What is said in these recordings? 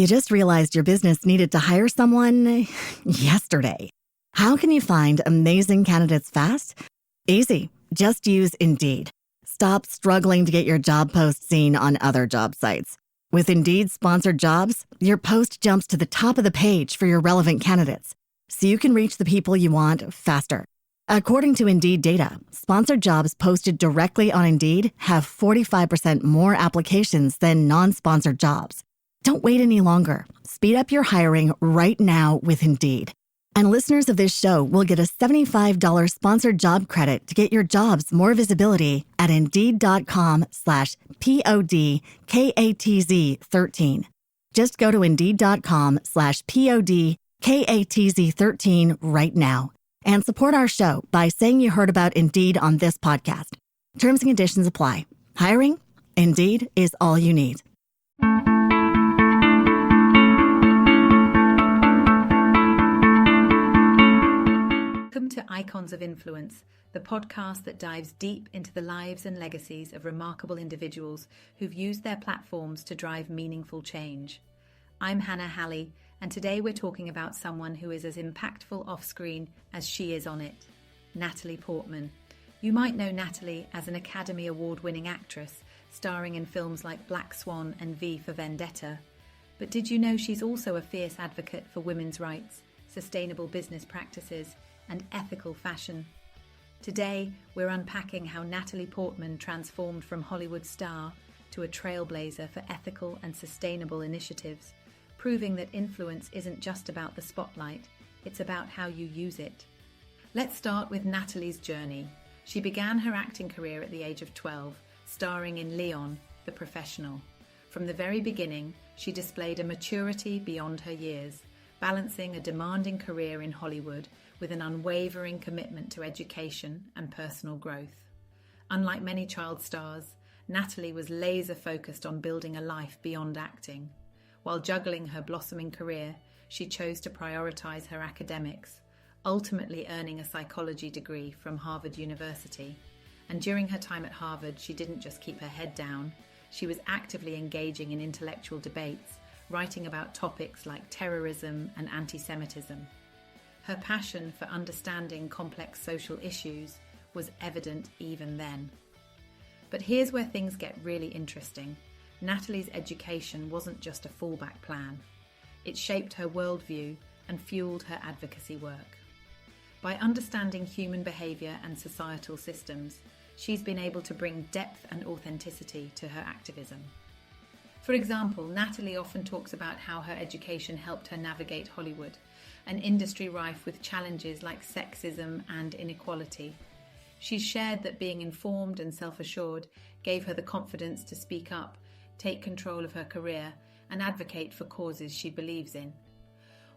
You just realized your business needed to hire someone yesterday. How can you find amazing candidates fast? Easy. Just use Indeed. Stop struggling to get your job post seen on other job sites. With Indeed sponsored jobs, your post jumps to the top of the page for your relevant candidates, so you can reach the people you want faster. According to Indeed data, sponsored jobs posted directly on Indeed have 45% more applications than non-sponsored jobs. Don't wait any longer. Speed up your hiring right now with Indeed. And listeners of this show will get a $75 sponsored job credit to get your jobs more visibility at Indeed.com/PODKATZ13. Just go to Indeed.com/PODKATZ13 right now and support our show by saying you heard about Indeed on this podcast. Terms and conditions apply. Hiring? Indeed is all you need. Welcome to Icons of Influence, the podcast that dives deep into the lives and legacies of remarkable individuals who've used their platforms to drive meaningful change. I'm Hannah Halley, and today we're talking about someone who is as impactful off-screen as she is on it, Natalie Portman. You might know Natalie as an Academy Award-winning actress, starring in films like Black Swan and V for Vendetta. But did you know she's also a fierce advocate for women's rights, sustainable business practices, and ethical fashion? Today, we're unpacking how Natalie Portman transformed from Hollywood star to a trailblazer for ethical and sustainable initiatives, proving that influence isn't just about the spotlight, it's about how you use it. Let's start with Natalie's journey. She began her acting career at the age of 12, starring in Leon, the Professional. From the very beginning, she displayed a maturity beyond her years, balancing a demanding career in Hollywood with an unwavering commitment to education and personal growth. Unlike many child stars, Natalie was laser-focused on building a life beyond acting. While juggling her blossoming career, she chose to prioritize her academics, ultimately earning a psychology degree from Harvard University. And during her time at Harvard, she didn't just keep her head down, she was actively engaging in intellectual debates, writing about topics like terrorism and anti-Semitism. Her passion for understanding complex social issues was evident even then. But here's where things get really interesting. Natalie's education wasn't just a fallback plan. It shaped her worldview and fueled her advocacy work. By understanding human behavior and societal systems, she's been able to bring depth and authenticity to her activism. For example, Natalie often talks about how her education helped her navigate Hollywood, an industry rife with challenges like sexism and inequality. She's shared that being informed and self-assured gave her the confidence to speak up, take control of her career, and advocate for causes she believes in.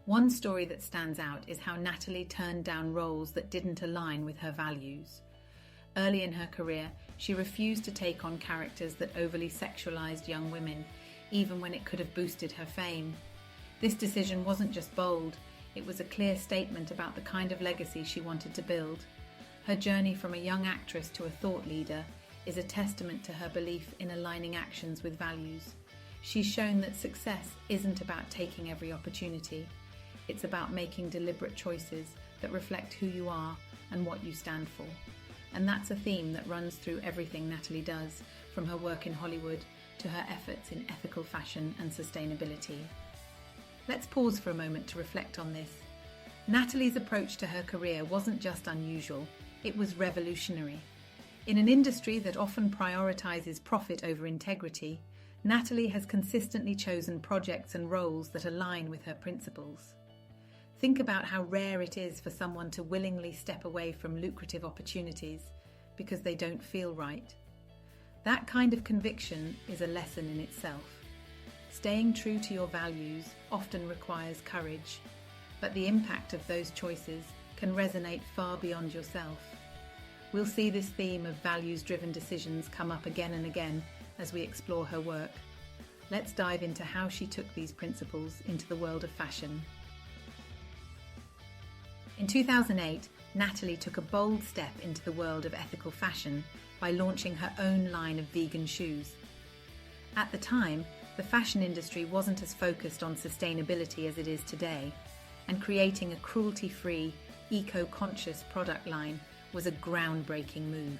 One story that stands out is how Natalie turned down roles that didn't align with her values. Early in her career, she refused to take on characters that overly sexualized young women, even when it could have boosted her fame. This decision wasn't just bold, it was a clear statement about the kind of legacy she wanted to build. Her journey from a young actress to a thought leader is a testament to her belief in aligning actions with values. She's shown that success isn't about taking every opportunity. It's about making deliberate choices that reflect who you are and what you stand for. And that's a theme that runs through everything Natalie does, from her work in Hollywood to her efforts in ethical fashion and sustainability. Let's pause for a moment to reflect on this. Natalie's approach to her career wasn't just unusual, it was revolutionary. In an industry that often prioritizes profit over integrity, Natalie has consistently chosen projects and roles that align with her principles. Think about how rare it is for someone to willingly step away from lucrative opportunities because they don't feel right. That kind of conviction is a lesson in itself. Staying true to your values often requires courage, but the impact of those choices can resonate far beyond yourself. We'll see this theme of values-driven decisions come up again and again as we explore her work. Let's dive into how she took these principles into the world of fashion. In 2008, Natalie took a bold step into the world of ethical fashion by launching her own line of vegan shoes. At the time, the fashion industry wasn't as focused on sustainability as it is today, and creating a cruelty-free, eco-conscious product line was a groundbreaking move.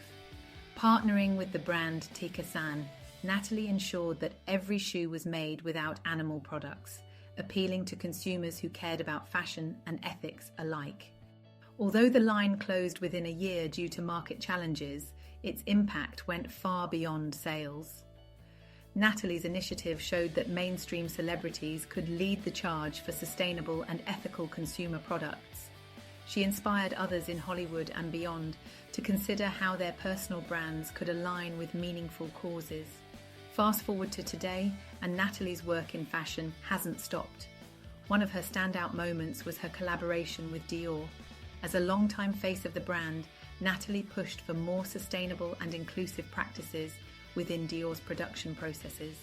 Partnering with the brand Tika-san, Natalie ensured that every shoe was made without animal products, appealing to consumers who cared about fashion and ethics alike. Although the line closed within a year due to market challenges, its impact went far beyond sales. Natalie's initiative showed that mainstream celebrities could lead the charge for sustainable and ethical consumer products. She inspired others in Hollywood and beyond to consider how their personal brands could align with meaningful causes. Fast forward to today, and Natalie's work in fashion hasn't stopped. One of her standout moments was her collaboration with Dior. As a longtime face of the brand, Natalie pushed for more sustainable and inclusive practices within Dior's production processes.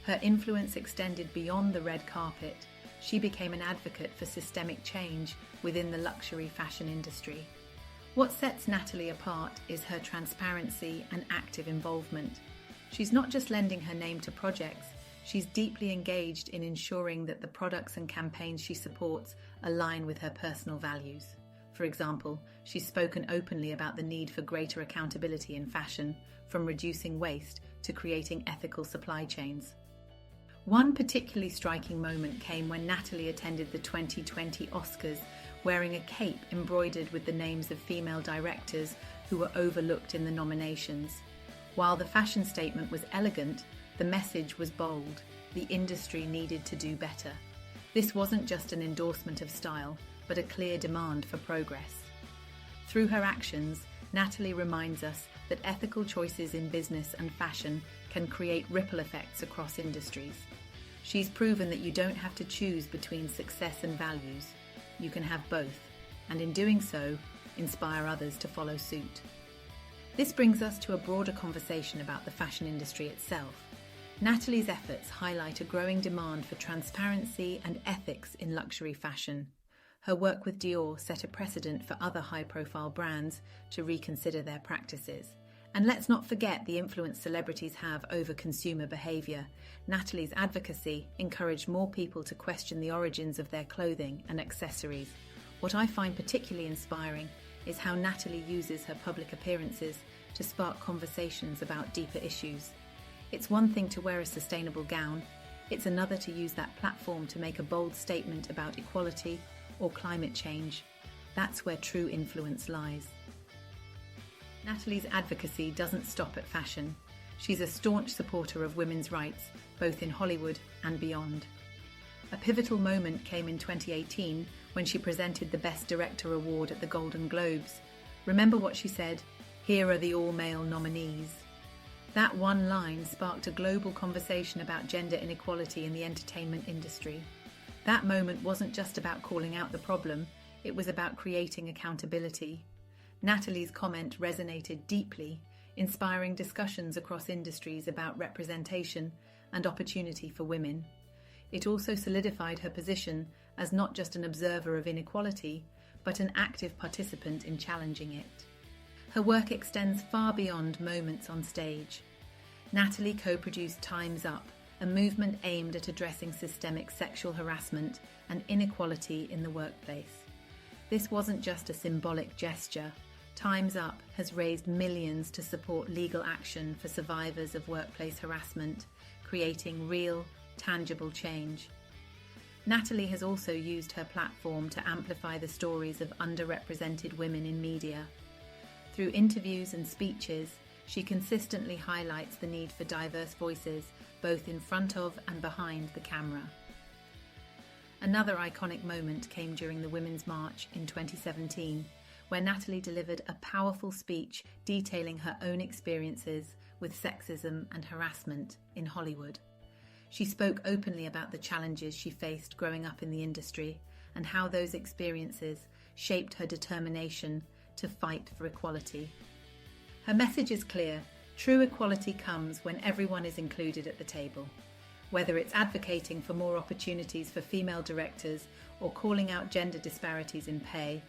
Her influence extended beyond the red carpet. She became an advocate for systemic change within the luxury fashion industry. What sets Natalie apart is her transparency and active involvement. She's not just lending her name to projects, she's deeply engaged in ensuring that the products and campaigns she supports align with her personal values. For example, she's spoken openly about the need for greater accountability in fashion, from reducing waste to creating ethical supply chains. One particularly striking moment came when Natalie attended the 2020 Oscars wearing a cape embroidered with the names of female directors who were overlooked in the nominations. While the fashion statement was elegant, the message was bold. The industry needed to do better. This wasn't just an endorsement of style, but a clear demand for progress. Through her actions, Natalie reminds us that ethical choices in business and fashion can create ripple effects across industries. She's proven that you don't have to choose between success and values. You can have both, and in doing so, inspire others to follow suit. This brings us to a broader conversation about the fashion industry itself. Natalie's efforts highlight a growing demand for transparency and ethics in luxury fashion. Her work with Dior set a precedent for other high-profile brands to reconsider their practices. And let's not forget the influence celebrities have over consumer behaviour. Natalie's advocacy encouraged more people to question the origins of their clothing and accessories. What I find particularly inspiring is how Natalie uses her public appearances to spark conversations about deeper issues. It's one thing to wear a sustainable gown, it's another to use that platform to make a bold statement about equality or climate change. That's where true influence lies. Natalie's advocacy doesn't stop at fashion. She's a staunch supporter of women's rights, both in Hollywood and beyond. A pivotal moment came in 2018 when she presented the Best Director award at the Golden Globes. Remember what she said? "Here are the all-male nominees." That one line sparked a global conversation about gender inequality in the entertainment industry. That moment wasn't just about calling out the problem, it was about creating accountability. Natalie's comment resonated deeply, inspiring discussions across industries about representation and opportunity for women. It also solidified her position as not just an observer of inequality, but an active participant in challenging it. Her work extends far beyond moments on stage. Natalie co-produced Time's Up, a movement aimed at addressing systemic sexual harassment and inequality in the workplace. This wasn't just a symbolic gesture. Time's Up has raised millions to support legal action for survivors of workplace harassment, creating real, tangible change. Natalie has also used her platform to amplify the stories of underrepresented women in media. Through interviews and speeches, she consistently highlights the need for diverse voices, both in front of and behind the camera. Another iconic moment came during the Women's March in 2017, where Natalie delivered a powerful speech detailing her own experiences with sexism and harassment in Hollywood. She spoke openly about the challenges she faced growing up in the industry and how those experiences shaped her determination to fight for equality. Her message is clear: true equality comes when everyone is included at the table. Whether it's advocating for more opportunities for female directors or calling out gender disparities in pay,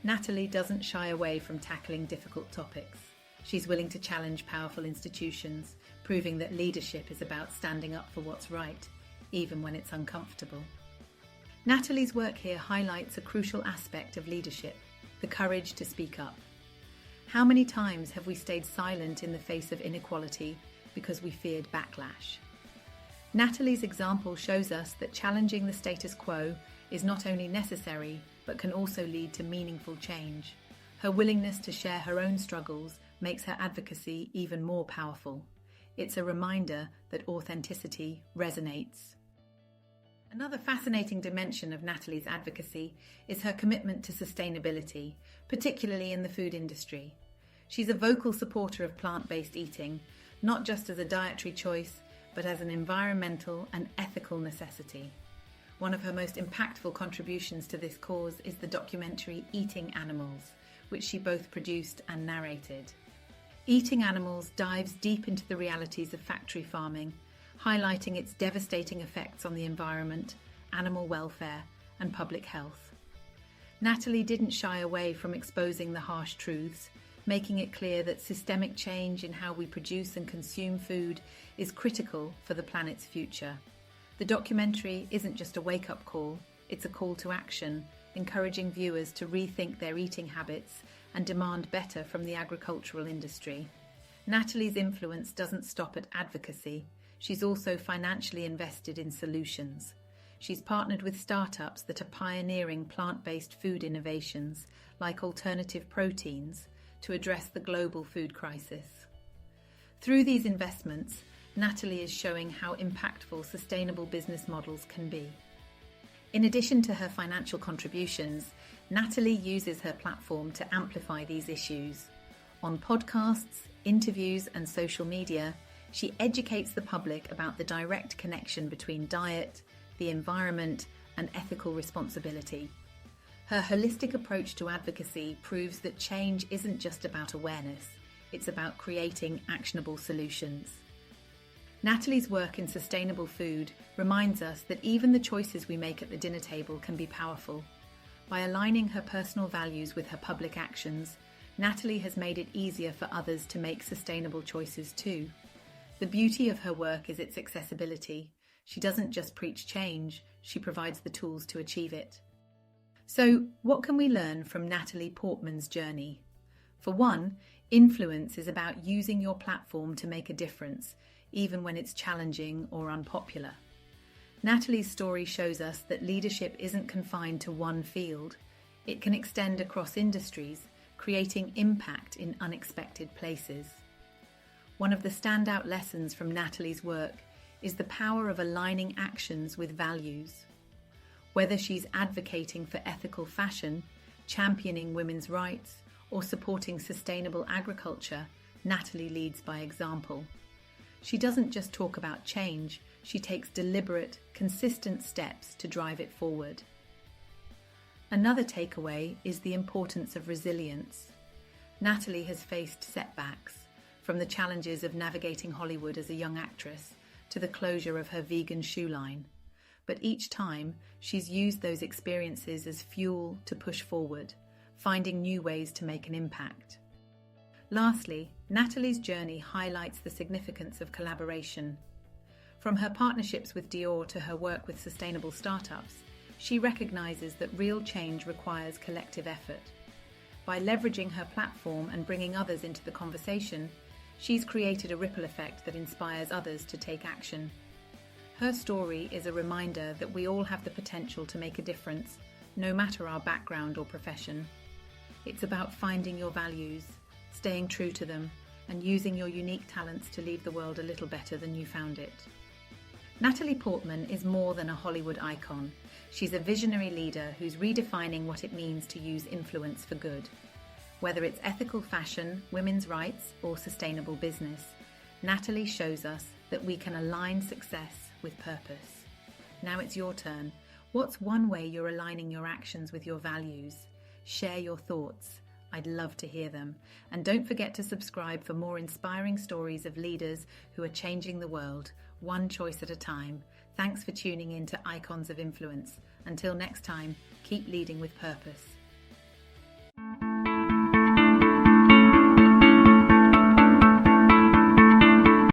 Natalie doesn't shy away from tackling difficult topics. She's willing to challenge powerful institutions, proving that leadership is about standing up for what's right, even when it's uncomfortable. Natalie's work here highlights a crucial aspect of leadership, the courage to speak up. How many times have we stayed silent in the face of inequality because we feared backlash? Natalie's example shows us that challenging the status quo is not only necessary, but can also lead to meaningful change. Her willingness to share her own struggles makes her advocacy even more powerful. It's a reminder that authenticity resonates. Another fascinating dimension of Natalie's advocacy is her commitment to sustainability, particularly in the food industry. She's a vocal supporter of plant-based eating, not just as a dietary choice, but as an environmental and ethical necessity. One of her most impactful contributions to this cause is the documentary Eating Animals, which she both produced and narrated. Eating Animals dives deep into the realities of factory farming, highlighting its devastating effects on the environment, animal welfare, and public health. Natalie didn't shy away from exposing the harsh truths, making it clear that systemic change in how we produce and consume food is critical for the planet's future. The documentary isn't just a wake-up call, it's a call to action, encouraging viewers to rethink their eating habits and demand better from the agricultural industry. Natalie's influence doesn't stop at advocacy. She's also financially invested in solutions. She's partnered with startups that are pioneering plant-based food innovations, like alternative proteins, to address the global food crisis. Through these investments, Natalie is showing how impactful sustainable business models can be. In addition to her financial contributions, Natalie uses her platform to amplify these issues. On podcasts, interviews, and social media, she educates the public about the direct connection between diet, the environment, and ethical responsibility. Her holistic approach to advocacy proves that change isn't just about awareness, it's about creating actionable solutions. Natalie's work in sustainable food reminds us that even the choices we make at the dinner table can be powerful. By aligning her personal values with her public actions, Natalie has made it easier for others to make sustainable choices too. The beauty of her work is its accessibility. She doesn't just preach change, she provides the tools to achieve it. So, what can we learn from Natalie Portman's journey? For one, influence is about using your platform to make a difference, even when it's challenging or unpopular. Natalie's story shows us that leadership isn't confined to one field. It can extend across industries, creating impact in unexpected places. One of the standout lessons from Natalie's work is the power of aligning actions with values. Whether she's advocating for ethical fashion, championing women's rights, or supporting sustainable agriculture, Natalie leads by example. She doesn't just talk about change, she takes deliberate, consistent steps to drive it forward. Another takeaway is the importance of resilience. Natalie has faced setbacks, from the challenges of navigating Hollywood as a young actress to the closure of her vegan shoe line. But each time, she's used those experiences as fuel to push forward, finding new ways to make an impact. Lastly, Natalie's journey highlights the significance of collaboration. From her partnerships with Dior to her work with sustainable startups, she recognizes that real change requires collective effort. By leveraging her platform and bringing others into the conversation, she's created a ripple effect that inspires others to take action. Her story is a reminder that we all have the potential to make a difference, no matter our background or profession. It's about finding your values, staying true to them, and using your unique talents to leave the world a little better than you found it. Natalie Portman is more than a Hollywood icon. She's a visionary leader who's redefining what it means to use influence for good. Whether it's ethical fashion, women's rights, or sustainable business, Natalie shows us that we can align success with purpose. Now it's your turn. What's one way you're aligning your actions with your values? Share your thoughts. I'd love to hear them. And don't forget to subscribe for more inspiring stories of leaders who are changing the world, one choice at a time. Thanks for tuning in to Icons of Influence. Until next time, keep leading with purpose.